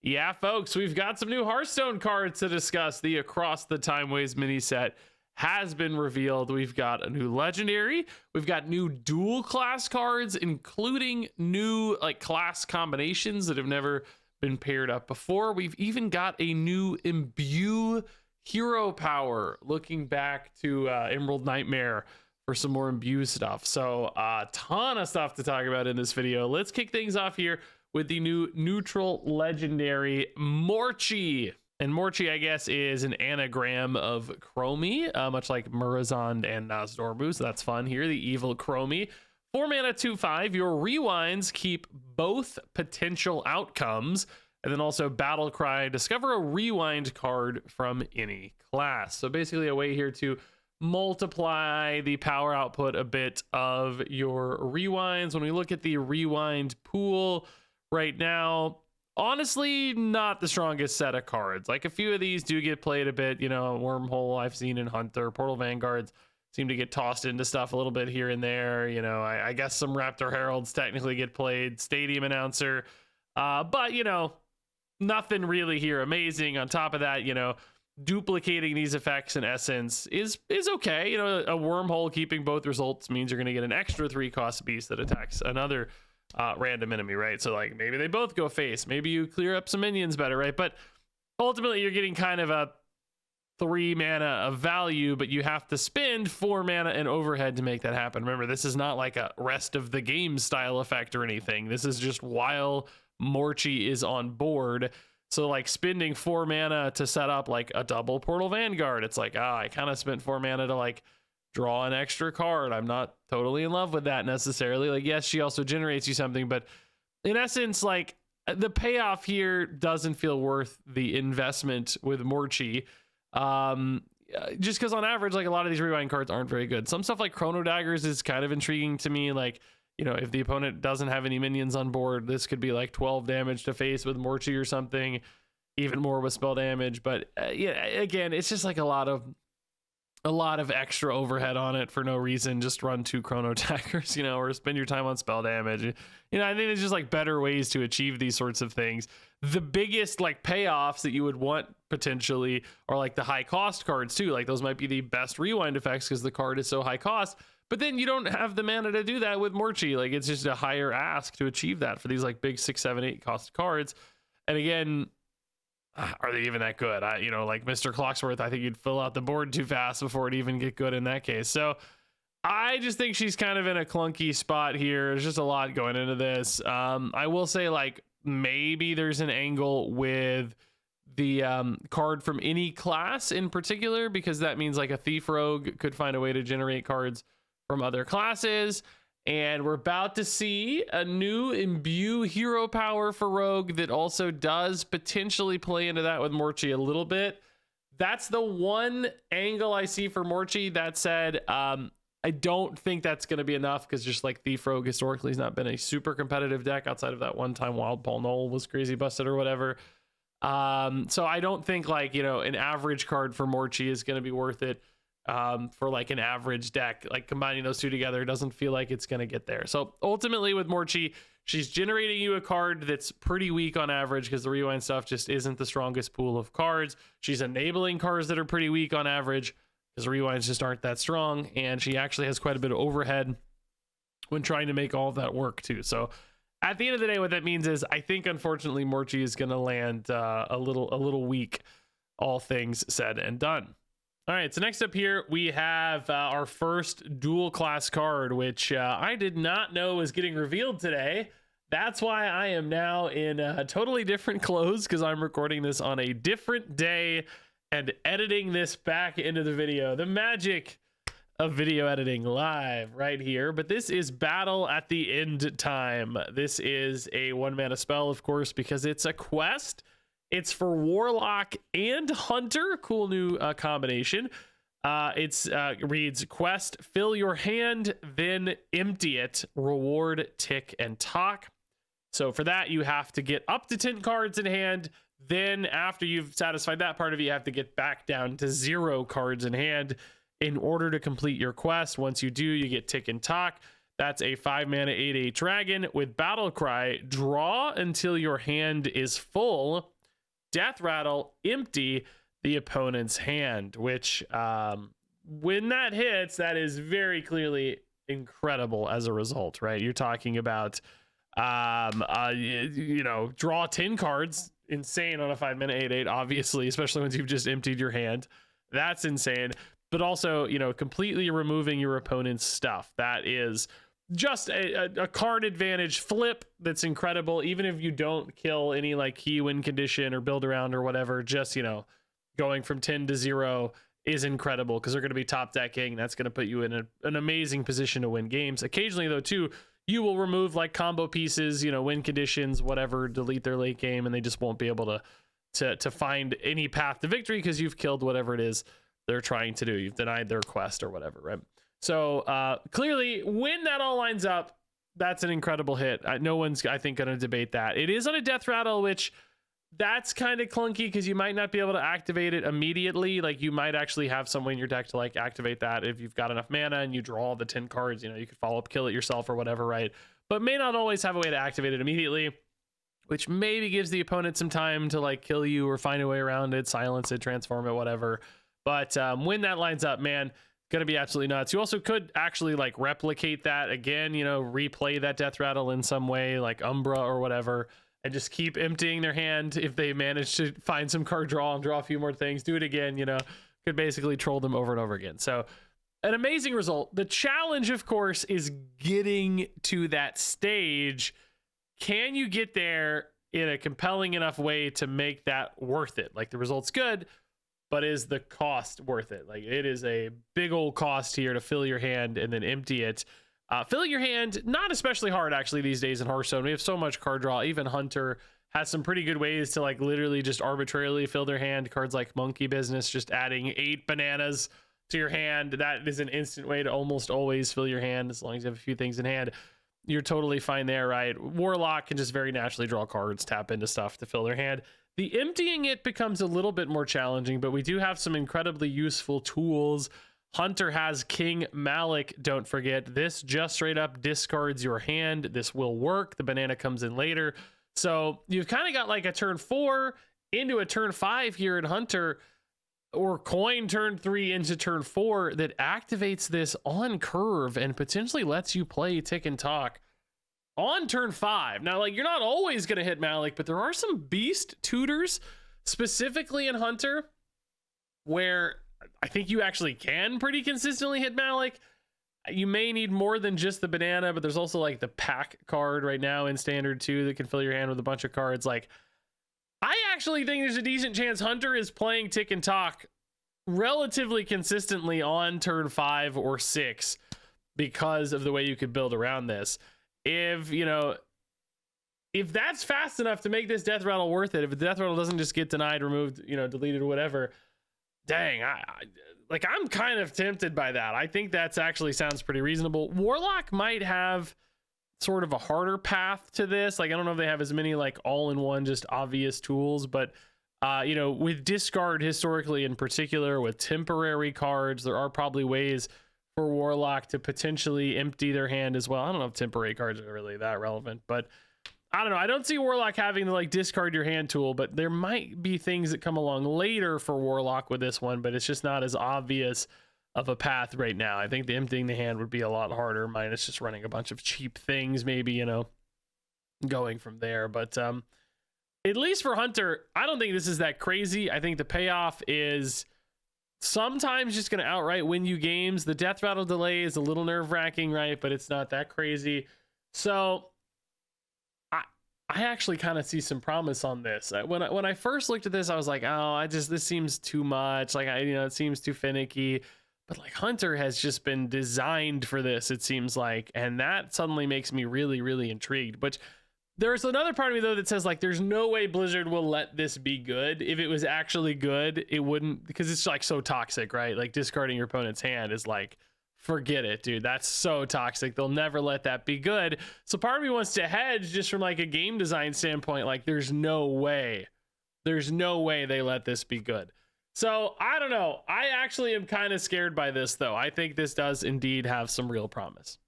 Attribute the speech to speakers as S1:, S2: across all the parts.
S1: Yeah, folks, we've got some new Hearthstone cards to discuss. The Across the Timeways Mini-Set has been revealed. We've got a new legendary. We've got new dual class cards, including new class combinations that have never been paired up before. We've even got a new Imbue hero power, looking back to Emerald Nightmare for some more Imbue stuff. So a ton of stuff to talk about in this video. Let's kick things off here with the new neutral legendary Morchi. And Morchi, I guess, is an anagram of Chromie, much like Murazond and Nozdormu, so that's fun here. The evil Chromie. 4 mana, 2/5. Your rewinds keep both potential outcomes. And then also Battle Cry, discover a rewind card from any class. So basically a way here to multiply the power output a bit of your rewinds. When we look at the rewind pool right now, honestly, not the strongest set of cards. Like a few of these do get played a bit, you know, Wormhole I've seen in Hunter, Portal Vanguards seem to get tossed into stuff a little bit here and there. You know, I guess some Raptor Heralds technically get played, Stadium Announcer, but you know, nothing really here amazing. On top of that, you know, duplicating these effects in essence is okay. You know, a Wormhole keeping both results means you're going to get an extra 3-cost beast that attacks another random enemy, right? So like maybe they both go face, maybe you clear up some minions better, right? But ultimately you're getting kind of a 3 mana of value, but you have to spend 4 mana and overhead to make that happen. Remember, this is not like a rest of the game style effect or anything. This is just while Morchi is on board. So like spending 4 mana to set up like a double Portal Vanguard, it's like, I kind of spent 4 mana to like draw an extra card. I'm not totally in love with that necessarily. Like, yes, she also generates you something, but in essence, like the payoff here doesn't feel worth the investment with Morchi. Just because on average, like a lot of these rewind cards aren't very good. Some stuff like Chrono Daggers is kind of intriguing to me. Like, you know, if the opponent doesn't have any minions on board, this could be like 12 damage to face with Morchi or something, even more with spell damage. But yeah, again, it's just like a lot of extra overhead on it for no reason. Just run 2 Chrono Daggers, you know, or spend your time on spell damage. You know, I think it's just like better ways to achieve these sorts of things. The biggest like payoffs that you would want potentially are like the high cost cards too. Like those might be the best rewind effects because the card is so high cost. But then you don't have the mana to do that with Morchi. Like it's just a higher ask to achieve that for these like big 6, 7, 8 cost cards. And again, are they even that good? You know, like Mr. Clocksworth, I think you'd fill out the board too fast before it even get good in that case. So I just think she's kind of in a clunky spot here. There's just a lot going into this. I will say like maybe there's an angle with the card from any class in particular, because that means like a Thief Rogue could find a way to generate cards from other classes. And we're about to see a new Imbue hero power for Rogue that also does potentially play into that with Morchi a little bit. That's the one angle I see for Morchi. That said, I don't think that's going to be enough because just like Thief Rogue historically has not been a super competitive deck outside of that one time Wild Paul Knoll was crazy busted or whatever. So I don't think like, you know, an average card for Morchi is going to be worth it. For like an average deck, like combining those two together doesn't feel like it's going to get there. So ultimately with Morchi, she's generating you a card that's pretty weak on average because the rewind stuff just isn't the strongest pool of cards. She's enabling cards that are pretty weak on average because the rewinds just aren't that strong. And she actually has quite a bit of overhead when trying to make all of that work too. So at the end of the day, what that means is I think unfortunately Morchi is going to land a little weak, all things said and done. All right, so next up here, we have our first dual class card, which I did not know was getting revealed today. That's why I am now in totally different clothes because I'm recording this on a different day and editing this back into the video. The magic of video editing live right here. But this is Battle at the End Time. This is a 1-mana spell, of course, because it's a quest. It's for Warlock and Hunter. Cool new combination. It reads, quest, fill your hand, then empty it. Reward, tick, and talk. So for that, you have to get up to 10 cards in hand. Then after you've satisfied that part of it, you have to get back down to 0 cards in hand in order to complete your quest. Once you do, you get tick and talk. That's a 5-mana 8/8 dragon with Battle Cry. Draw until your hand is full. Death Rattle, empty the opponent's hand, which when that hits, that is very clearly incredible as a result, right? You're talking about draw 10 cards, insane on a 5-mana 8/8, obviously, especially once you've just emptied your hand. That's insane. But also, completely removing your opponent's stuff. That is just a card advantage flip that's incredible. Even if you don't kill any like key win condition or build around or whatever, just going from 10 to 0 is incredible because they're going to be top decking. That's going to put you in an amazing position to win games. Occasionally though too, you will remove like combo pieces, win conditions, whatever, delete their late game, and they just won't be able to find any path to victory because you've killed whatever it is they're trying to do. You've denied their quest or whatever, right? So clearly, when that all lines up, that's an incredible hit. No one's, I think, going to debate that. It is on a Death Rattle, which that's kind of clunky because you might not be able to activate it immediately. Like you might actually have some way in your deck to like activate that if you've got enough mana and you draw the 10 cards. You could follow up, kill it yourself or whatever, right? But may not always have a way to activate it immediately, which maybe gives the opponent some time to like kill you or find a way around it, silence it, transform it, whatever. But when that lines up, man, gonna be absolutely nuts. You also could actually like replicate that again, replay that Death Rattle in some way, like Umbra or whatever, and just keep emptying their hand if they manage to find some card draw and draw a few more things. Do it again, could basically troll them over and over again. So an amazing result. The challenge, of course, is getting to that stage. Can you get there in a compelling enough way to make that worth it? Like the result's good, but is the cost worth it? Like it is a big old cost here to fill your hand and then empty it. Filling your hand, not especially hard actually these days in Hearthstone. We have so much card draw. Even Hunter has some pretty good ways to like literally just arbitrarily fill their hand. Cards like Monkey Business, just adding 8 bananas to your hand. That is an instant way to almost always fill your hand as long as you have a few things in hand. You're totally fine there, right? Warlock can just very naturally draw cards, tap into stuff to fill their hand. The emptying it becomes a little bit more challenging, but we do have some incredibly useful tools. Hunter has King Malik, don't forget. This just straight up discards your hand. This will work. The banana comes in later. So you've kind of got like a turn 4 into a turn 5 here in Hunter, or coin turn 3 into turn 4 that activates this on curve and potentially lets you play Tick and Talk on turn 5. Now, like, you're not always going to hit Malik, but there are some beast tutors, specifically in Hunter, where I think you actually can pretty consistently hit Malik. You may need more than just the banana, but there's also like the pack card right now in standard too that can fill your hand with a bunch of cards. Like, I actually think there's a decent chance Hunter is playing Tick and Talk relatively consistently on turn 5 or 6 because of the way you could build around this. If that's fast enough to make this Death Rattle worth it, if the Death Rattle doesn't just get denied, removed, deleted or whatever, dang, I'm kind of tempted by that. I think that's actually sounds pretty reasonable. Warlock might have sort of a harder path to this. Like, I don't know if they have as many like all-in-one just obvious tools, but with discard historically in particular, with temporary cards, there are probably ways for Warlock to potentially empty their hand as well. I don't know if temporary cards are really that relevant, but I don't know. I don't see Warlock having the like discard your hand tool, but there might be things that come along later for Warlock with this one, but it's just not as obvious of a path right now. I think the emptying the hand would be a lot harder, minus just running a bunch of cheap things, maybe, going from there. But at least for Hunter, I don't think this is that crazy. I think the payoff is sometimes just going to outright win you games. The Death Rattle delay is a little nerve-wracking, right? But it's not that crazy. So I actually kind of see some promise on this. When I first looked at this, I was like, oh, this seems too much. Like, it seems too finicky. But like Hunter has just been designed for this, it seems like. And that suddenly makes me really, really intrigued. But there's another part of me, though, that says, like, there's no way Blizzard will let this be good. If it was actually good, it wouldn't, because it's like so toxic, right? Like discarding your opponent's hand is like, forget it, dude. That's so toxic. They'll never let that be good. So part of me wants to hedge just from like a game design standpoint. Like, there's no way they let this be good. So I don't know. I actually am kind of scared by this, though. I think this does indeed have some real promise.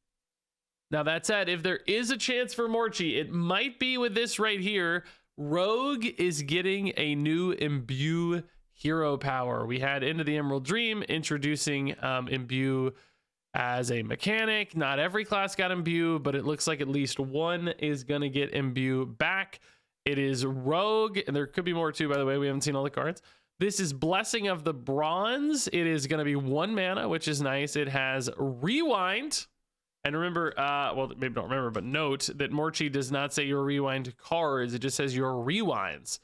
S1: Now, that said, if there is a chance for Morchi, it might be with this right here, Rogue is getting a new Imbue hero power. We had Into the Emerald Dream introducing Imbue as a mechanic. Not every class got Imbue, but it looks like at least one is going to get Imbue back. It is Rogue, and there could be more too, by the way. We haven't seen all the cards. This is Blessing of the Bronze. It is going to be 1 mana, which is nice. It has Rewind. And remember, well, maybe don't remember, but note that Morchi does not say your rewind cards. It just says your rewinds.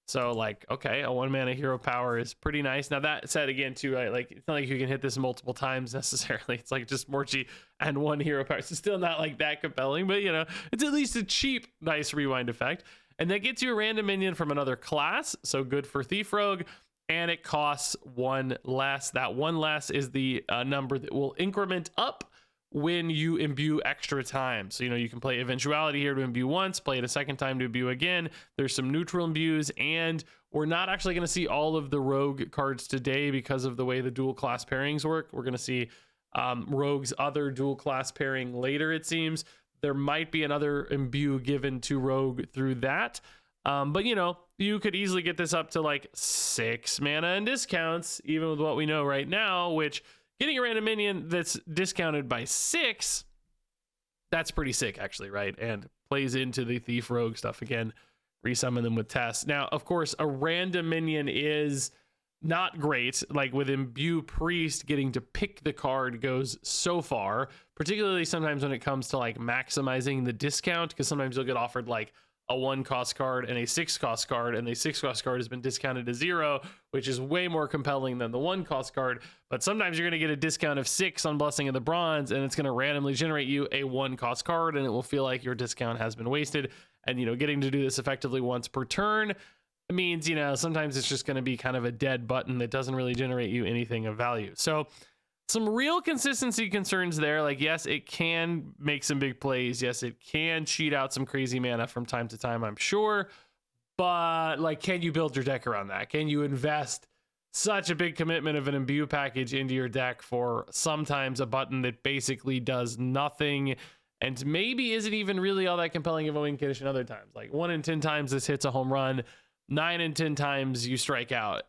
S1: So, like, okay, a 1 mana hero power is pretty nice. Now, that said, again, too, right, like, it's not like you can hit this multiple times necessarily. It's like just Morchi and 1 hero power. It's still not like that compelling, but, you know, it's at least a cheap, nice rewind effect. And that gets you a random minion from another class. So good for Thief Rogue. And it costs 1 less. That 1 less is the number that will increment up when you imbue extra time. So, you know, you can play Eventuality here to imbue once, play it a second time to imbue again. There's some neutral imbues, and we're not actually going to see all of the Rogue cards today because of the way the dual class pairings work. We're going to see Rogue's other dual class pairing later, it seems. There might be another imbue given to Rogue through that. But, you know, you could easily get this up to like 6 mana and discounts, even with what we know right now, which getting a random minion that's discounted by 6, that's pretty sick, actually, right? And plays into the Thief Rogue stuff again, resummon them with tests. Now, of course, a random minion is not great. Like with Imbue Priest, getting to pick the card goes so far, particularly sometimes when it comes to like maximizing the discount, because sometimes you'll get offered like a 1-cost card and a 6-cost card, and the 6-cost card has been discounted to 0, which is way more compelling than the 1-cost card. But sometimes you're going to get a discount of 6 on Blessing of the Bronze, and it's going to randomly generate you a 1-cost card, and it will feel like your discount has been wasted. And, you know, getting to do this effectively once per turn means, you know, sometimes it's just going to be kind of a dead button that doesn't really generate you anything of value. So some real consistency concerns there. Like, yes, it can make some big plays. Yes, it can cheat out some crazy mana from time to time, I'm sure. But, like, can you build your deck around that? Can you invest such a big commitment of an Imbue package into your deck for sometimes a button that basically does nothing and maybe isn't even really all that compelling of a win condition other times? Like, 1 in 10 times this hits a home run. 9 in 10 times you strike out.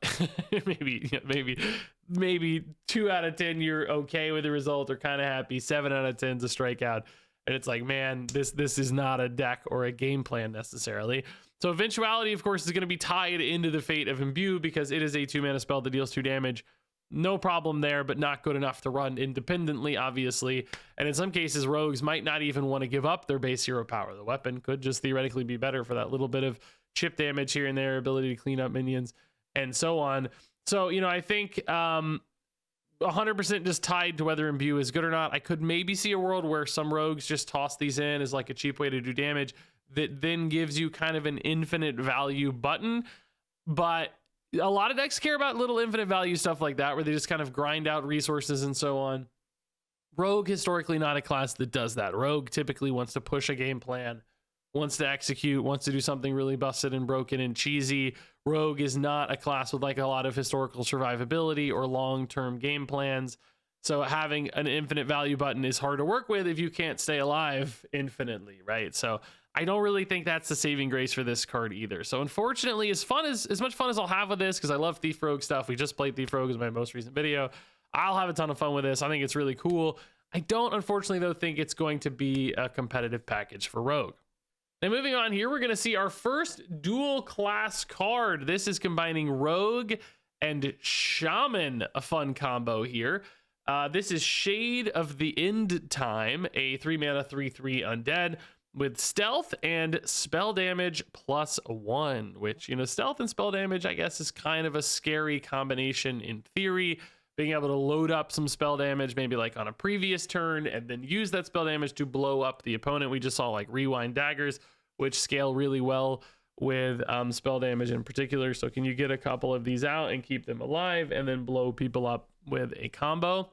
S1: maybe 2 out of 10 you're okay with the result or kind of happy. 7 out of 10 is a strikeout, and it's like, man, this is not a deck or a game plan necessarily. So Eventuality, of course, is going to be tied into the fate of Imbue because it is a 2-mana spell that deals 2 damage. No problem there, but not good enough to run independently, obviously. And in some cases, rogues might not even want to give up their base hero power. The weapon could just theoretically be better for that little bit of chip damage here and there, ability to clean up minions, and so on. So, you know, I think 100% just tied to whether Imbue is good or not. I could maybe see a world where some rogues just toss these in as like a cheap way to do damage that then gives you kind of an infinite value button. But a lot of decks care about little infinite value stuff like that, where they just kind of grind out resources and so on. Rogue, historically not a class that does that. Rogue typically wants to push a game plan, wants to execute, wants to do something really busted and broken and cheesy. Rogue is not a class with like a lot of historical survivability or long-term game plans. So having an infinite value button is hard to work with if you can't stay alive infinitely, right? So I don't really think that's the saving grace for this card either. So unfortunately, as much fun as I'll have with this, because I love Thief Rogue stuff. We just played Thief Rogue as my most recent video. I'll have a ton of fun with this. I think it's really cool. I don't, unfortunately, though, think it's going to be a competitive package for Rogue. Now, moving on here, we're going to see our first dual class card. This is combining Rogue and Shaman, a fun combo here. This is Shade of the End Time, a 3-mana 3/3 undead with stealth and spell damage +1, which, you know, stealth and spell damage, I guess, is kind of a scary combination in theory. Being able to load up some spell damage, maybe like on a previous turn, and then use that spell damage to blow up the opponent. We just saw like Rewind Daggers, which scale really well with spell damage in particular. So can you get a couple of these out and keep them alive and then blow people up with a combo?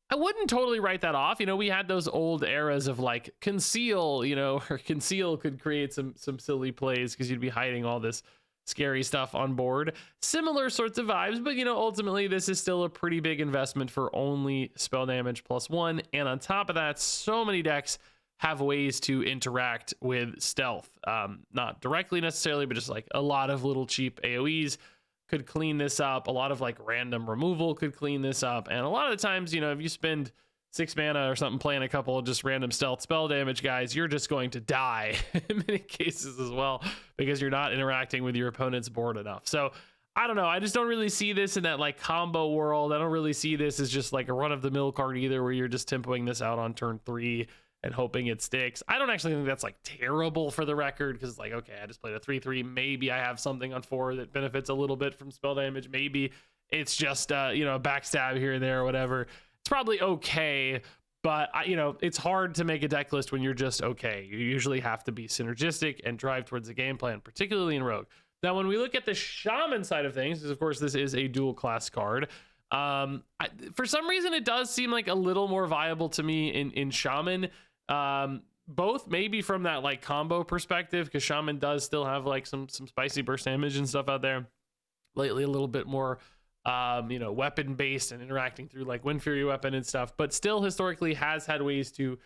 S1: I wouldn't totally write that off. You know, we had those old eras of like Conceal, you know, or Conceal could create some silly plays because you'd be hiding all this scary stuff on board. Similar sorts of vibes, but, you know, ultimately this is still a pretty big investment for only spell damage +1. And on top of that, so many decks have ways to interact with stealth. Not directly necessarily, but just like a lot of little cheap AoEs could clean this up. A lot of like random removal could clean this up. And a lot of the times, you know, if you spend 6 mana or something playing a couple of just random stealth spell damage guys, you're just going to die in many cases as well, because you're not interacting with your opponent's board enough. So I don't know. I just don't really see this in that like combo world. I don't really see this as just like a run-of-the-mill card either, where you're just tempoing this out on turn 3 and hoping it sticks. I don't actually think that's like terrible for the record, because like, okay, I just played a 3/3. Maybe I have something on 4 that benefits a little bit from spell damage. Maybe it's just you know, a backstab here and there or whatever. It's probably okay, but you know, it's hard to make a deck list when you're just okay. You usually have to be synergistic and drive towards the game plan, particularly in Rogue. Now, when we look at the Shaman side of things, because of course this is a dual class card, for some reason it does seem like a little more viable to me in Shaman. Both maybe from that like combo perspective, because Shaman does still have like some spicy burst damage and stuff out there. Lately, a little bit more you know, weapon based and interacting through like Wind Fury weapon and stuff, but still historically has had ways to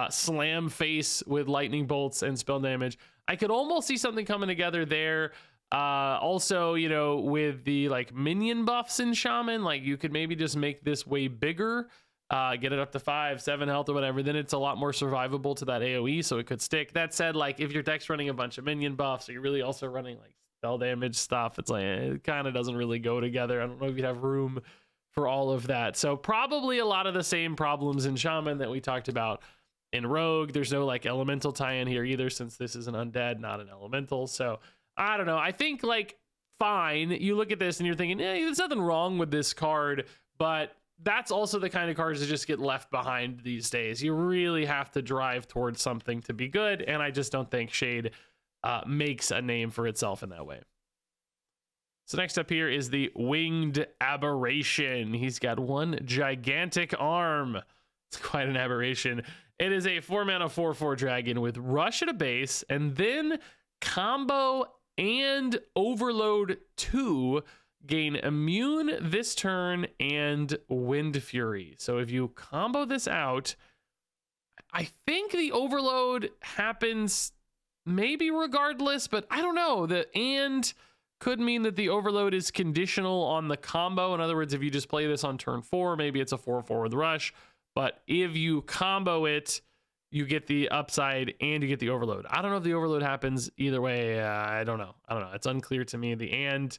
S1: slam face with lightning bolts and spell damage. I could almost see something coming together there. Also, you know, with the like minion buffs in Shaman, like you could maybe just make this way bigger, get it up to 5-7 health or whatever, then it's a lot more survivable to that AoE, so it could stick. That said, like if your deck's running a bunch of minion buffs, or you're really also running like spell damage stuff, it's like it kind of doesn't really go together. I don't know if you'd have room for all of that. So probably a lot of the same problems in Shaman that we talked about in Rogue. There's no like elemental tie-in here either, since this is an undead, not an elemental. So I don't know. I think like fine, you look at this and you're thinking, there's nothing wrong with this card, but that's also the kind of cards that just get left behind these days. You really have to drive towards something to be good, and I just don't think Shade makes a name for itself in that way. So next up here is the Winged Aberration. He's got one gigantic arm. It's quite an aberration. It is a 4-mana 4/4 dragon with Rush at a base, and then combo and Overload 2, gain Immune this turn and Wind Fury. So if you combo this out, I think the Overload happens maybe regardless, but I don't know. The and could mean that the Overload is conditional on the combo. In other words, if you just play this on turn 4, maybe it's a 4/4 with Rush, but if you combo it, you get the upside and you get the Overload. I don't know if the Overload happens either way. I don't know. It's unclear to me. The and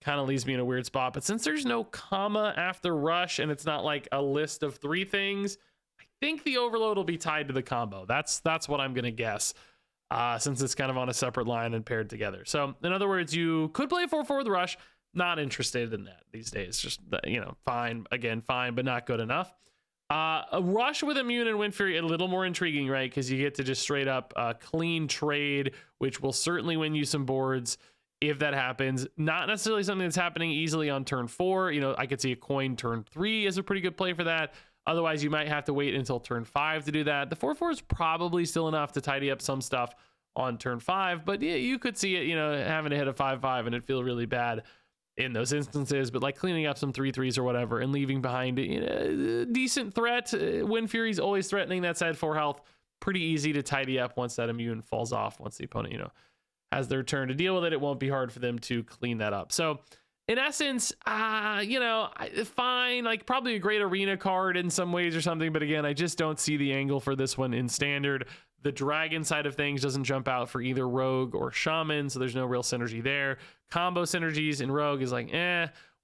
S1: kind of leaves me in a weird spot, but since there's no comma after Rush and it's not like a list of 3 things, I think the Overload will be tied to the combo. That's what I'm gonna guess, since it's kind of on a separate line and paired together. So in other words, you could play a 4/4 with Rush. Not interested in that these days. Just, you know, fine, but not good enough. A Rush with Immune and Wind Fury, a little more intriguing, right? Because you get to just straight up clean trade, which will certainly win you some boards if that happens. Not necessarily something that's happening easily on turn 4. You know, I could see a coin turn 3 as a pretty good play for that. Otherwise, you might have to wait until turn 5 to do that. The 4/4 is probably still enough to tidy up some stuff on turn 5, but yeah, you could see it, you know, having to hit a 5/5 and it feel really bad in those instances. But like cleaning up some 3/3s or whatever and leaving behind, you know, a decent threat. Wind Fury's always threatening. That side 4 health, pretty easy to tidy up once that Immune falls off. Once the opponent, you know, has their turn to deal with it, it won't be hard for them to clean that up. So in essence, you know, fine, like probably a great arena card in some ways or something, but again, I just don't see the angle for this one in standard. The dragon side of things doesn't jump out for either Rogue or Shaman, so there's no real synergy there. Combo synergies in Rogue is like,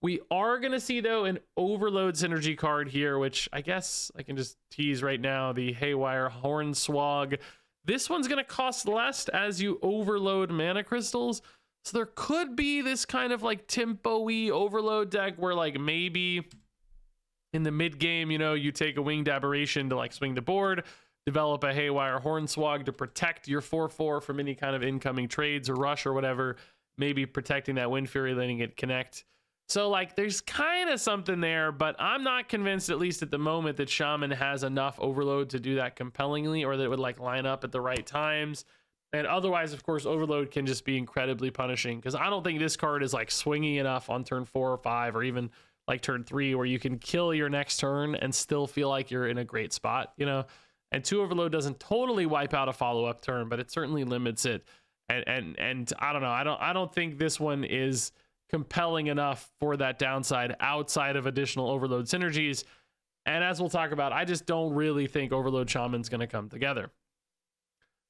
S1: We are going to see, though, an Overload synergy card here, which I guess I can just tease right now, the Haywire Hornswogg. This one's going to cost less as you overload mana crystals. So there could be this kind of like tempo-y overload deck where like maybe in the mid game, you know, you take a Winged Aberration to like swing the board, develop a Haywire Hornswogg to protect your 4/4 from any kind of incoming trades or rush or whatever, maybe protecting that Wind Fury, letting it connect. So like there's kind of something there, but I'm not convinced, at least at the moment, that Shaman has enough overload to do that compellingly, or that it would like line up at the right times. And otherwise, of course, overload can just be incredibly punishing, because I don't think this card is like swingy enough on turn 4 or 5 or even like turn 3 where you can kill your next turn and still feel like you're in a great spot, you know. And 2 overload doesn't totally wipe out a follow-up turn, but it certainly limits it. And I don't know. I don't think this one is compelling enough for that downside outside of additional overload synergies. And as we'll talk about, I just don't really think Overload Shaman's going to come together.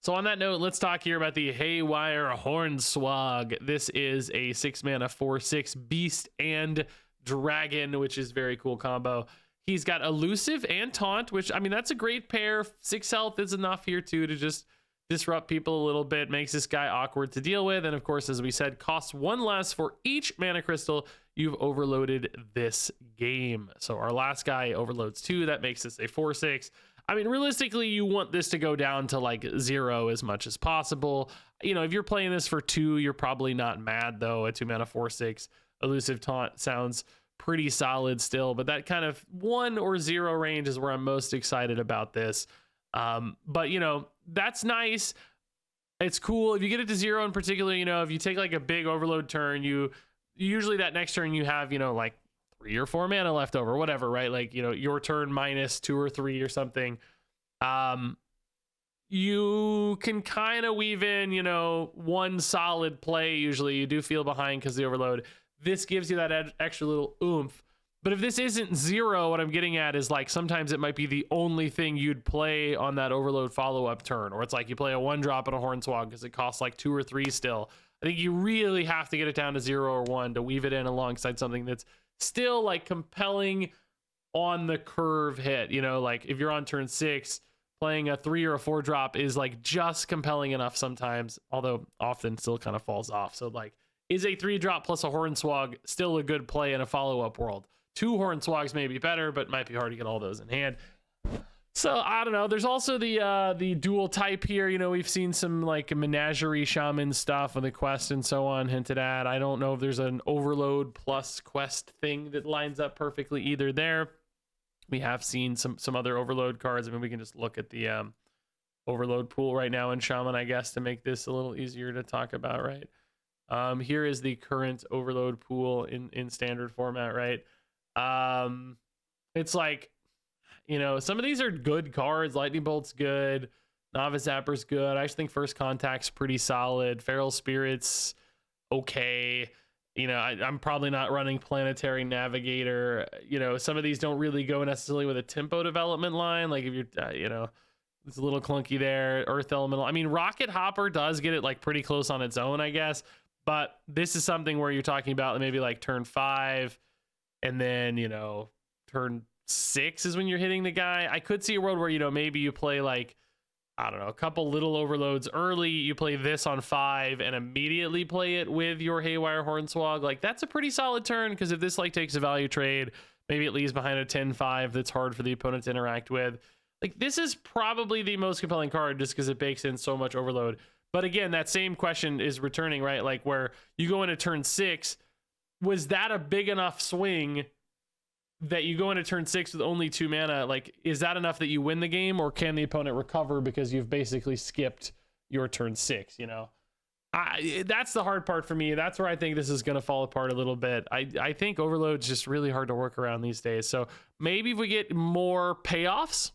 S1: So on that note, let's talk here about the Haywire Hornswogg. This is a 6-mana 4/6 beast and dragon, which is very cool combo. He's got elusive and taunt, which, I mean, that's a great pair. 6 health is enough here too to just disrupt people a little bit, makes this guy awkward to deal with. And of course, as we said, costs 1 less for each mana crystal you've overloaded this game. So our last guy overloads 2. That makes this a 4/6. I mean, realistically, you want this to go down to like 0 as much as possible. You know, if you're playing this for 2, you're probably not mad though. A 2-mana 4/6 elusive taunt sounds pretty solid still, but that kind of 1 or 0 range is where I'm most excited about this. But you know, that's nice. It's cool if you get it to 0 in particular. You know, if you take like a big overload turn, you usually that next turn you have, you know, like 3 or 4 mana left over, whatever, right? Like, you know, your turn minus 2 or 3 or something. You can kind of weave in, you know, 1 solid play. Usually you do feel behind because the overload. This gives you that extra little oomph. But if this isn't 0, what I'm getting at is like sometimes it might be the only thing you'd play on that overload follow-up turn, or it's like you play a 1-drop and a Hornswogg because it costs like 2 or 3 still. I think you really have to get it down to 0 or 1 to weave it in alongside something that's still like compelling on the curve hit. You know, like if you're on turn 6, playing a 3 or a 4-drop is like just compelling enough sometimes, although often still kind of falls off. So like, is a 3-drop plus a Hornswogg still a good play in a follow-up world? 2 Hornswoggs may be better, but might be hard to get all those in hand. So I don't know. There's also the dual type here. You know, we've seen some like menagerie shaman stuff on the quest and so on hinted at. I don't know if there's an overload plus quest thing that lines up perfectly either there. We have seen some other overload cards. I mean, we can just look at the overload pool right now in shaman, I guess, to make this a little easier to talk about, right? Here is the current overload pool in standard format, right? It's like, you know, some of these are good cards. Lightning Bolt's good. Novice Zapper's good. I just think First Contact's pretty solid. Feral Spirit's okay. You know, I'm probably not running Planetary Navigator. You know, some of these don't really go necessarily with a tempo development line. Like if you're, you know, it's a little clunky there. Earth Elemental. I mean, Rocket Hopper does get it like pretty close on its own, I guess. But this is something where you're talking about maybe like turn 5 and then, you know, turn 6 is when you're hitting the guy. I could see a world where, you know, maybe you play like, I don't know, a couple little overloads early. You play this on 5 and immediately play it with your Haywire Hornswogg. Like that's a pretty solid turn because if this like takes a value trade, maybe it leaves behind a 10-5 that's hard for the opponent to interact with. Like this is probably the most compelling card just because it bakes in so much overload. But again, that same question is returning, right? Like where you go into turn 6, was that a big enough swing that you go into turn 6 with only 2 mana? Like, is that enough that you win the game, or can the opponent recover because you've basically skipped your turn 6, you know? That's the hard part for me. That's where I think this is going to fall apart a little bit. I think overload's just really hard to work around these days. So maybe if we get more payoffs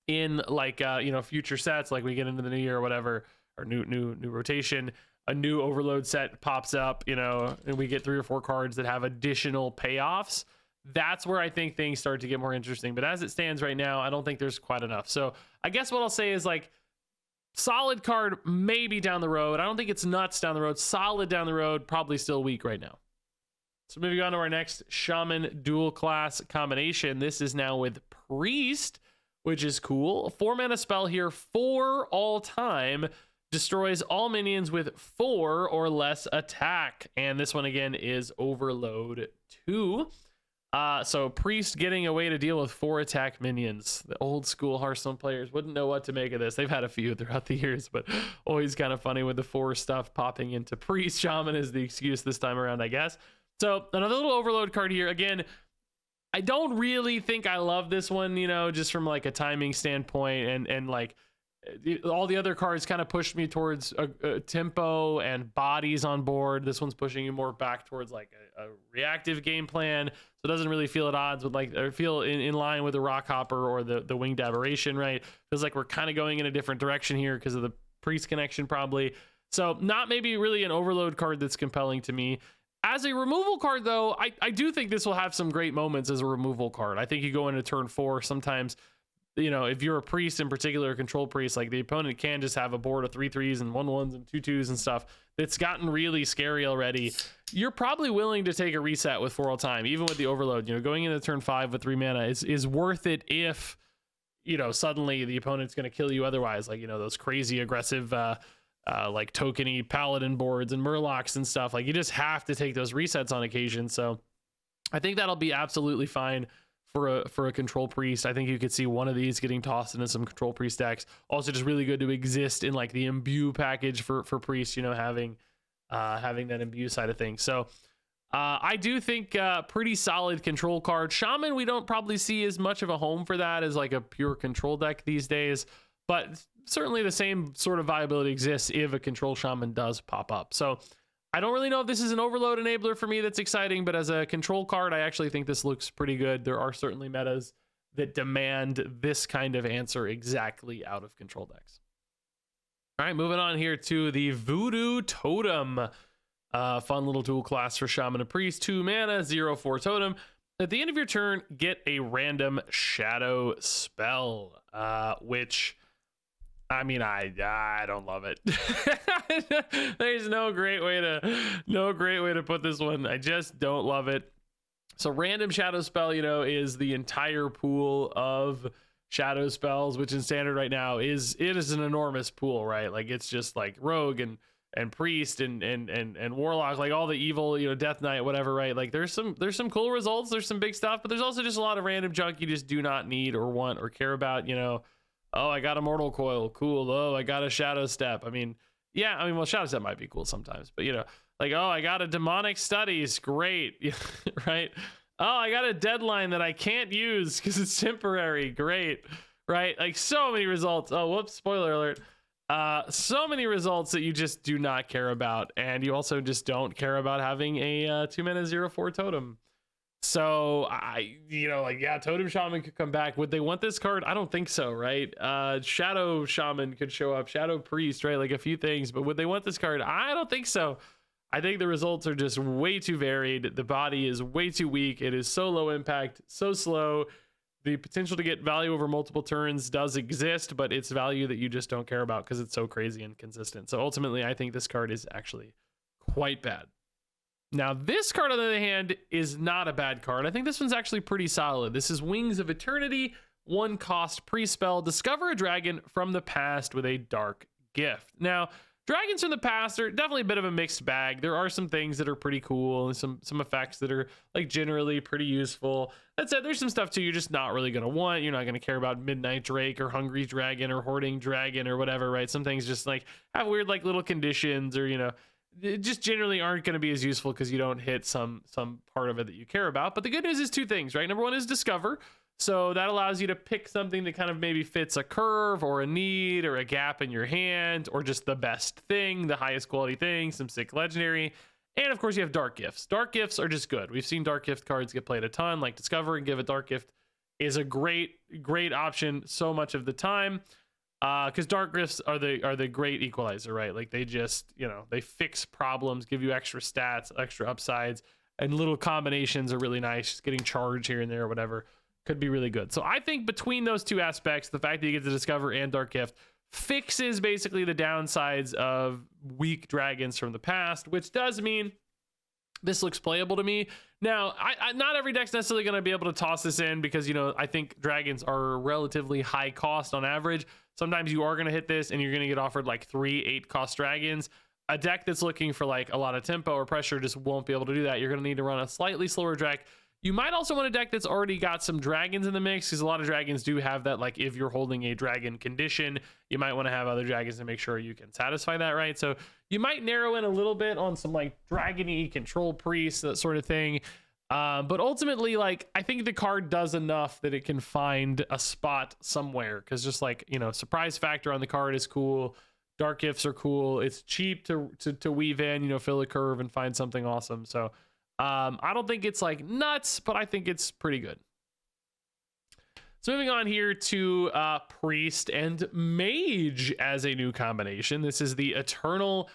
S1: in like, you know, future sets, like we get into the new year or whatever, or new rotation, a new overload set pops up, you know, and we get 3 or 4 cards that have additional payoffs. That's where I think things start to get more interesting. But as it stands right now, I don't think there's quite enough. So I guess what I'll say is like solid card, maybe down the road. I don't think it's nuts down the road. Solid down the road, probably still weak right now. So moving on to our next Shaman dual class combination. This is now with Priest, which is cool. A 4-mana spell here, 4 all time. Destroys all minions with 4 or less attack. And this one again is Overload 2. So Priest getting a way to deal with 4 attack minions. The old school Hearthstone players wouldn't know what to make of this. They've had a few throughout the years, but always kind of funny with the 4 stuff popping into Priest. Shaman is the excuse this time around, I guess. So another little overload card here. Again, I don't really think I love this one, you know, just from like a timing standpoint and like All the other cards kind of pushed me towards a tempo and bodies on board. This one's pushing you more back towards like a reactive game plan. So it doesn't really feel at odds with like, or feel in line with the Rock Hopper or the Winged Aberration, right? Feels like we're kind of going in a different direction here because of the Priest connection probably. So not maybe really an overload card that's compelling to me. As a removal card though, I do think this will have some great moments as a removal card. I think you go into turn 4 sometimes. You know, if you're a priest in particular, a control priest, like the opponent can just have a board of 3/3s and 1/1s and 2/2s and stuff that's gotten really scary already. You're probably willing to take a reset with 4 all time, even with the overload. You know, going into turn 5 with 3 mana is worth it if, you know, suddenly the opponent's going to kill you otherwise. Like, you know, those crazy aggressive like tokeny paladin boards and murlocs and stuff. Like, you just have to take those resets on occasion. So I think that'll be absolutely fine for a control priest. I think you could see one of these getting tossed into some control priest decks. Also just really good to exist in like the Imbue package for priests, you know, having that Imbue side of things. So I do think pretty solid control card. Shaman, we don't probably see as much of a home for that as like a pure control deck these days, but certainly the same sort of viability exists if a control shaman does pop up. So I don't really know if this is an overload enabler for me that's exciting, but as a control card, I actually think this looks pretty good. There are certainly metas that demand this kind of answer exactly out of control decks. All right, moving on here to the Voodoo Totem. Fun little dual class for Shaman and Priest. 2 mana, 0/4 totem. At the end of your turn, get a random shadow spell, which... I mean, I don't love it. There's no great way to put this one. I just don't love it. So random shadow spell, you know, is the entire pool of shadow spells, which in standard right now is an enormous pool, right? Like it's just like rogue and priest and warlock, like all the evil, you know, death knight, whatever, right? Like there's some cool results, there's some big stuff, but there's also just a lot of random junk you just do not need or want or care about, you know. Oh, I got a mortal coil, cool. Oh, I got a shadow step. I mean, yeah, I mean, well, shadow step might be cool sometimes, but you know, like, oh, I got a demonic studies, great. Right? Oh, I got a deadline that I can't use because it's temporary, great. Right? Like so many results. Oh, whoops, spoiler alert. So many results that you just do not care about, and you also just don't care about having a 2 mana 0/4 totem. So yeah, Totem Shaman could come back. Would they want this card? I don't think so, right? Shadow Shaman could show up, Shadow Priest, right? Like a few things, but would they want this card? I don't think so. I think the results are just way too varied. The body is way too weak. It is so low impact, so slow. The potential to get value over multiple turns does exist, but it's value that you just don't care about because it's so crazy and consistent. So ultimately, I think this card is actually quite bad. Now, this card, on the other hand, is not a bad card. I think this one's actually pretty solid. This is Wings of Eternity, 1 cost pre-spell. Discover a dragon from the past with a dark gift. Now, dragons from the past are definitely a bit of a mixed bag. There are some things that are pretty cool and some effects that are like generally pretty useful. That said, there's some stuff too you're just not really going to want. You're not going to care about Midnight Drake or Hungry Dragon or Hoarding Dragon or whatever, right? Some things just like have weird like little conditions or, you know, just generally aren't going to be as useful because you don't hit some part of it that you care about. But the good news is 2 things, right? Number 1 is Discover. So that allows you to pick something that kind of maybe fits a curve or a need or a gap in your hand or just the best thing, the highest quality thing, some sick legendary. And of course you have Dark Gifts. Dark Gifts are just good. We've seen Dark Gift cards get played a ton, like Discover and Give a Dark Gift is a great option so much of the time. Because Dark Gifts are the great equalizer, right? Like they just, you know, they fix problems, give you extra stats, extra upsides, and little combinations are really nice. Just getting charge here and there or whatever could be really good. So I think between those 2 aspects, the fact that you get to Discover and Dark Gift fixes basically the downsides of weak dragons from the past, which does mean this looks playable to me. Now, I not every deck's necessarily going to be able to toss this in because, you know, I think dragons are relatively high cost on average. Sometimes you are going to hit this and you're going to get offered like 3 8-cost dragons. A deck that's looking for like a lot of tempo or pressure just won't be able to do that. You're going to need to run a slightly slower deck. You might also want a deck that's already got some dragons in the mix because a lot of dragons do have that. Like if you're holding a dragon condition, you might want to have other dragons to make sure you can satisfy that, right? So you might narrow in a little bit on some like dragon-y control priests, that sort of thing. But ultimately, like, I think the card does enough that it can find a spot somewhere, because just like, you know, surprise factor on the card is cool. Dark gifts are cool. It's cheap to weave in, you know, fill a curve and find something awesome. So I don't think it's like nuts, but I think it's pretty good. So moving on here to Priest and Mage as a new combination. This is the Eternal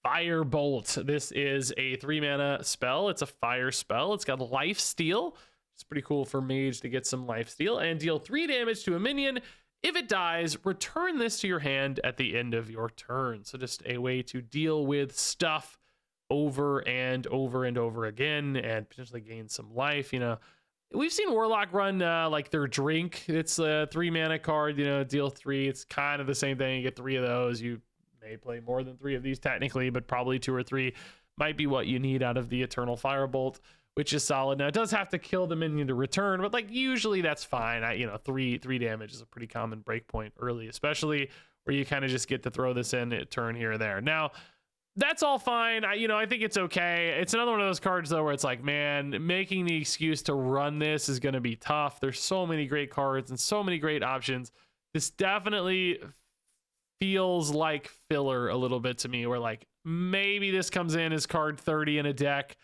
S1: Firebolt. This is a 3-mana spell. It's a fire spell. It's got life steal. It's pretty cool for Mage to get some life steal and deal 3 damage to a minion. If it dies, return this to your hand at the end of your turn. So just a way to deal with stuff over and over and over again and potentially gain some life. You know, we've seen Warlock run like their Drink. It's a 3-mana card, you know, deal 3. It's kind of the same thing. You get 3 of those. You may play more than 3 of these technically, but probably 2 or 3 might be what you need out of the Eternal Firebolt, which is solid. Now it does have to kill the minion to return, but like usually that's fine. You know, 3 damage is a pretty common breakpoint early, especially where you kind of just get to throw this in at turn here or there. Now that's all fine. I think it's okay. It's another one of those cards though where it's like, man, making the excuse to run this is going to be tough. There's so many great cards and so many great options. This definitely feels like filler a little bit to me, where like maybe this comes in as card 30 in a deck,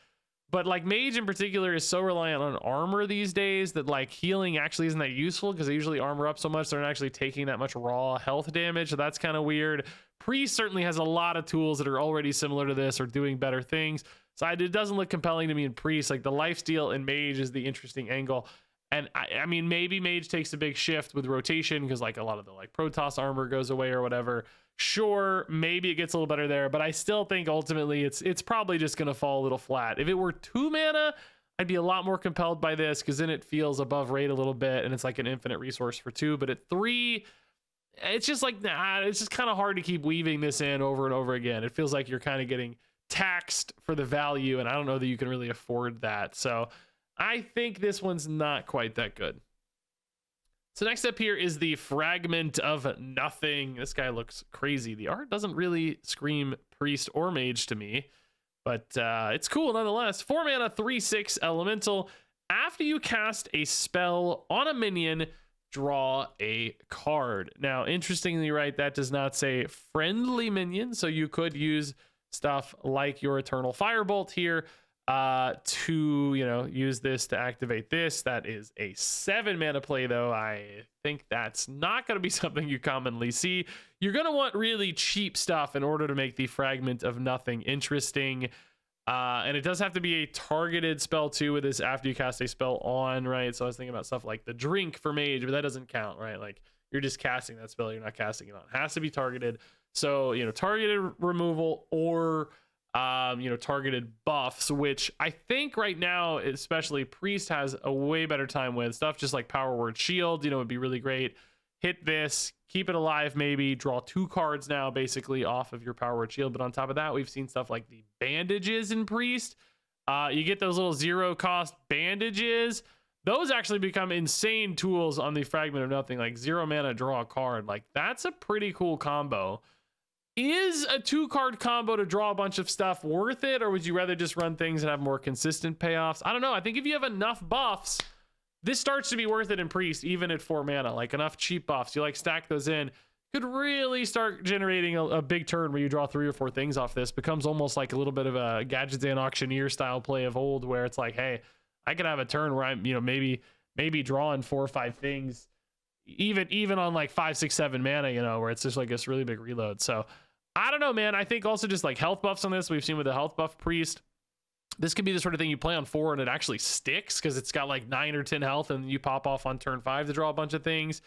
S1: but like Mage in particular is so reliant on armor these days that like healing actually isn't that useful, because they usually armor up so much they're not actually taking that much raw health damage. So that's kind of weird. Priest certainly has a lot of tools that are already similar to this or doing better things, so it doesn't look compelling to me in Priest. Like the lifesteal in Mage is the interesting angle. And I mean, maybe Mage takes a big shift with rotation because like a lot of the like Protoss armor goes away or whatever. Sure, maybe it gets a little better there, but I still think ultimately it's probably just going to fall a little flat. If it were 2 mana, I'd be a lot more compelled by this, because then it feels above rate a little bit and it's like an infinite resource for 2. But at 3, it's just like, nah, it's just kind of hard to keep weaving this in over and over again. It feels like you're kind of getting taxed for the value, and I don't know that you can really afford that. So I think this one's not quite that good. So next up here is the Fragment of Nothing. This guy looks crazy. The art doesn't really scream Priest or Mage to me, but it's cool nonetheless. 4 mana, 3/6 elemental. After you cast a spell on a minion, draw a card. Now, interestingly, right, that does not say friendly minion, so you could use stuff like your Eternal Firebolt here to, you know, use this to activate this. That is a 7 mana play though. I think that's not going to be something you commonly see. You're going to want really cheap stuff in order to make the Fragment of Nothing interesting. And it does have to be a targeted spell too with this after you cast a spell on, right? So I was thinking about stuff like the Drink for Mage, but that doesn't count, right? Like you're just casting that spell, you're not casting it on. It has to be targeted. So, you know, targeted removal or you know, targeted buffs, which I think right now, especially Priest has a way better time with. Stuff just like Power Word Shield, you know, would be really great. Hit this, keep it alive, maybe draw 2 cards now basically off of your Power Word Shield. But on top of that, we've seen stuff like the bandages in Priest. You get those little 0-cost bandages. Those actually become insane tools on the Fragment of Nothing, like 0 mana, draw a card. Like that's a pretty cool combo. Is a 2-card combo to draw a bunch of stuff worth it, or would you rather just run things and have more consistent payoffs? I don't know. I think if you have enough buffs, this starts to be worth it in Priest, even at 4 mana. Like enough cheap buffs, you like stack those in, could really start generating a big turn where you draw 3 or 4 things off this. Becomes almost like a little bit of a Gadgets and Auctioneer style play of old, where it's like, hey, I could have a turn where I'm, you know, maybe drawing 4 or 5 things, even on like 5, 6, 7 mana, you know, where it's just like this really big reload. So I don't know, man. I think also just like health buffs on this, we've seen with the health buff Priest, this could be the sort of thing you play on 4 and it actually sticks because it's got like 9 or 10 health and you pop off on turn 5 to draw a bunch of things.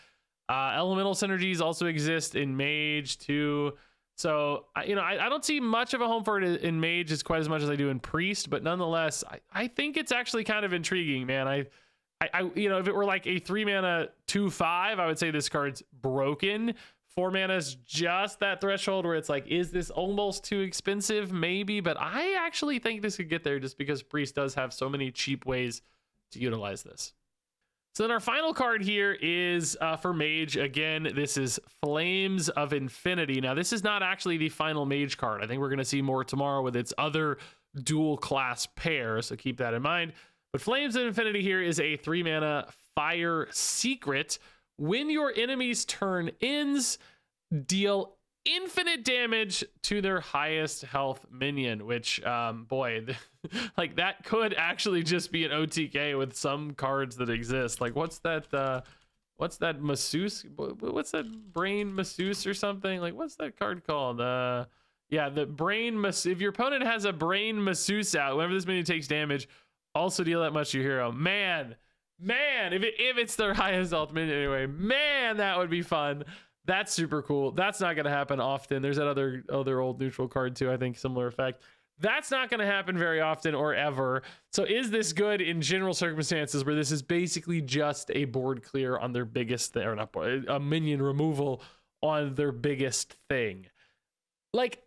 S1: Elemental synergies also exist in Mage too. So, you know, I don't see much of a home for it in Mage as quite as much as I do in Priest, but nonetheless, I think it's actually kind of intriguing, man. I you know, if it were like a 3 mana 2/5, I would say this card's broken. 4 mana is just that threshold where it's like, is this almost too expensive? Maybe, but I actually think this could get there just because Priest does have so many cheap ways to utilize this. So then our final card here is for Mage. Again, this is Flames of Infinity. Now, this is not actually the final Mage card. I think we're going to see more tomorrow with its other dual class pair, so keep that in mind. But Flames of Infinity here is a 3-mana fire secret. When your enemy's turn ends, deal infinite damage to their highest health minion, which boy, like that could actually just be an OTK with some cards that exist. Like what's that masseuse, what's that brain masseuse or something? Like what's that card called? Yeah, the brain if your opponent has a brain masseuse out, whenever this minion takes damage, also deal that much to your hero. Man, if it's their highest health minion anyway, man, that would be fun. That's super cool. That's not going to happen often. There's that other old neutral card too, I think, similar effect. That's not going to happen very often or ever. So is this good in general circumstances where this is basically just a board clear on their biggest thing, or not board, a minion removal on their biggest thing? Like,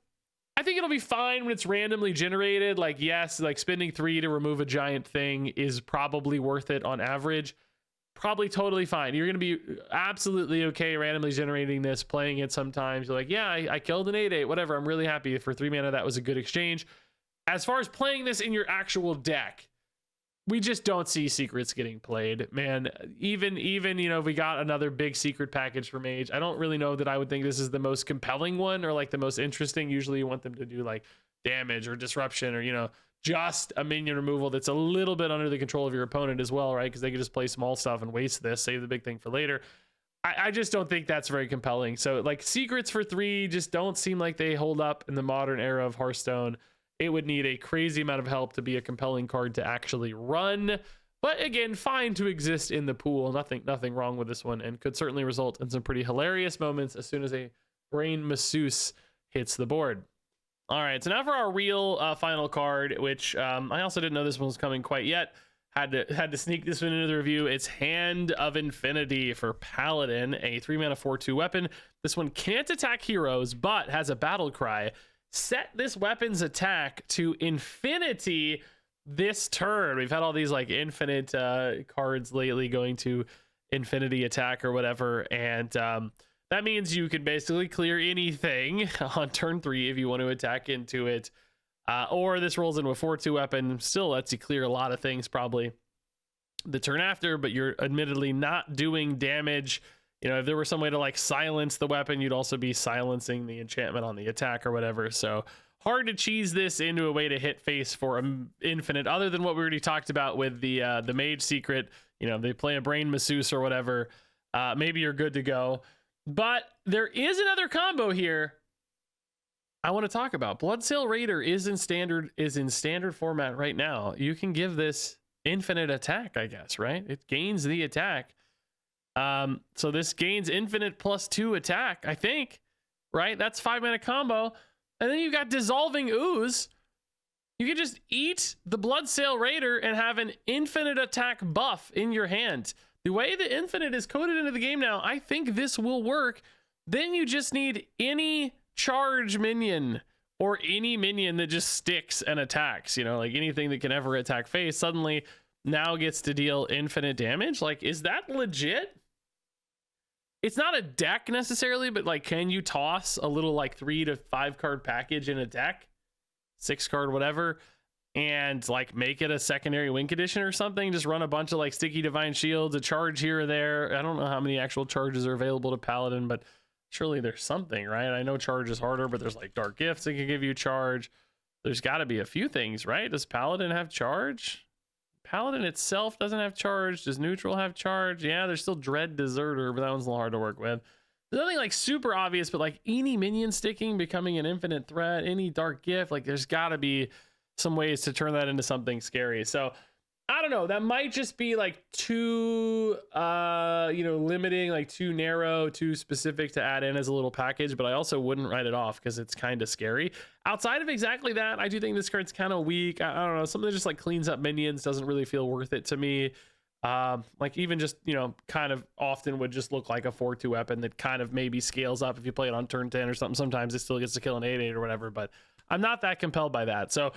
S1: I think it'll be fine when it's randomly generated. Like, yes, like spending 3 to remove a giant thing is probably worth it on average. Probably totally fine. You're going to be absolutely okay randomly generating this, playing it sometimes. You're like, yeah, I killed an 8/8, whatever. I'm really happy for 3 mana. That was a good exchange. As far as playing this in your actual deck, we just don't see secrets getting played, man. Even you know, if we got another big secret package for Mage, I don't really know that I would think this is the most compelling one or like the most interesting. Usually you want them to do like damage or disruption or, you know, just a minion removal that's a little bit under the control of your opponent as well, right? Because they can just play small stuff and waste this, save the big thing for later. I just don't think that's very compelling. So like secrets for 3 just don't seem like they hold up in the modern era of Hearthstone. It would need a crazy amount of help to be a compelling card to actually run. But again, fine to exist in the pool. Nothing wrong with this one, and could certainly result in some pretty hilarious moments as soon as a brain masseuse hits the board. All right, so now for our real final card, which I also didn't know this one was coming quite yet. Had to sneak this one into the review. It's Hand of Infinity for Paladin, a 3-mana 4/2 weapon. This one can't attack heroes, but has a battle cry. Set this weapon's attack to infinity this turn. We've had all these like infinite cards lately going to infinity attack or whatever, and that means you can basically clear anything on turn 3 if you want to attack into it. Or this rolls into a 4/2 weapon, still lets you clear a lot of things probably the turn after, but you're admittedly not doing damage. You know, if there were some way to like silence the weapon, you'd also be silencing the enchantment on the attack or whatever. So hard to cheese this into a way to hit face for infinite, other than what we already talked about with the mage secret. You know, they play a brain masseuse or whatever. Maybe you're good to go. But there is another combo here I want to talk about. Bloodsail Raider is in standard format right now. You can give this infinite attack, I guess, right? It gains the attack. So this gains infinite +2 attack, I think, right? That's 5-mana combo. And then you got Dissolving Ooze. You can just eat the Bloodsail Raider and have an infinite attack buff in your hand. The way the infinite is coded into the game now, I think this will work. Then you just need any charge minion or any minion that just sticks and attacks, you know, like anything that can ever attack face suddenly now gets to deal infinite damage. Like, is that legit? It's not a deck necessarily, but like, can you toss a little like 3 to 5 card package in a deck, 6 card, whatever, and like make it a secondary win condition or something? Just run a bunch of like sticky divine shields, a charge here or there. I don't know how many actual charges are available to Paladin, but surely there's something, right? I know charge is harder, but there's like dark gifts that can give you charge. There's got to be a few things, right? Does Paladin have charge? Paladin itself doesn't have charge. Does neutral have charge? Yeah, there's still Dread Deserter, but that one's a little hard to work with. There's nothing like super obvious, but like any minion sticking, becoming an infinite threat, any dark gift, like there's got to be some ways to turn that into something scary. So I don't know, that might just be like too limiting, like too narrow, too specific to add in as a little package, but I also wouldn't write it off because it's kind of scary. Outside of exactly that, I do think this card's kind of weak. I don't know, something that just like cleans up minions doesn't really feel worth it to me. Like even just, you know, kind of often would just look like a 4/2 weapon that kind of maybe scales up if you play it on turn 10 or something. Sometimes it still gets to kill an 8/8 or whatever, but I'm not that compelled by that. So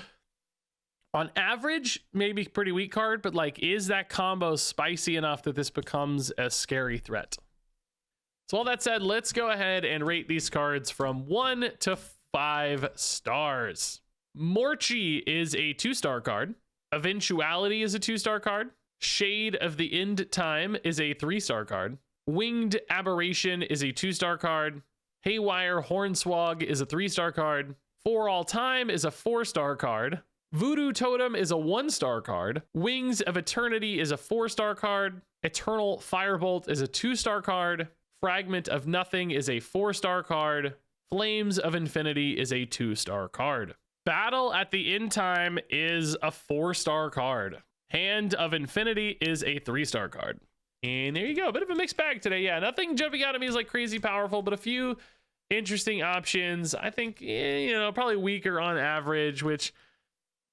S1: on average, maybe pretty weak card, but like, is that combo spicy enough that this becomes a scary threat? So all that said, let's go ahead and rate these cards from 1 to 5 stars. Morchi is a 2-star card. Eventuality is a 2-star card. Shade of the End Time is a 3-star card. Winged Aberration is a 2-star card. Haywire Hornswogg is a 3-star card. For All Time is a 4-star card. Voodoo Totem is a 1-star card. Wings of Eternity is a 4-star card. Eternal Firebolt is a 2-star card. Fragment of Nothing is a 4-star card. Flames of Infinity is a 2-star card. Battle at the End Time is a 4-star card. Hand of Infinity is a 3-star card. And there you go. A bit of a mixed bag today. Yeah, nothing jumping out at me is like crazy powerful, but a few interesting options. I think, you know, probably weaker on average, which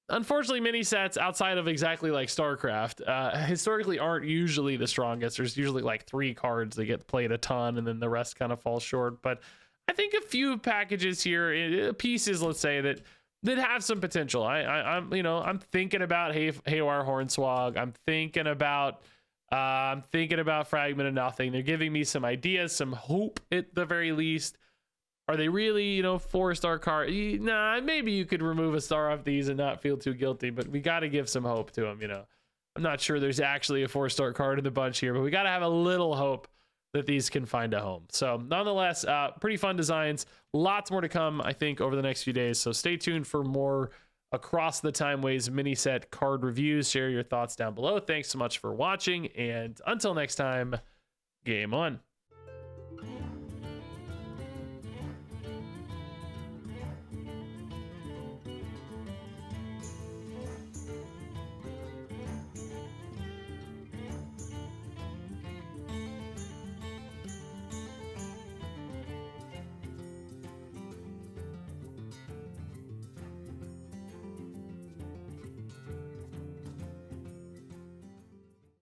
S1: unfortunately mini sets outside of exactly like StarCraft historically aren't usually the strongest. There's usually like 3 cards that get played a ton and then the rest kind of falls short. But I think a few packages here, pieces, let's say, that have some potential. I'm you know, I'm thinking about Haywire Hornswogg. I'm thinking about Fragment of Nothing. They're giving me some ideas, some hope at the very least. Are they really, you know, 4-star card? Nah, maybe you could remove a star off these and not feel too guilty, but we got to give some hope to them, you know. I'm not sure there's actually a 4-star card in the bunch here, but we got to have a little hope that these can find a home. So nonetheless, pretty fun designs. Lots more to come, I think, over the next few days. So stay tuned for more Across the Timeways Mini-Set card reviews. Share your thoughts down below. Thanks so much for watching, and until next time, game on.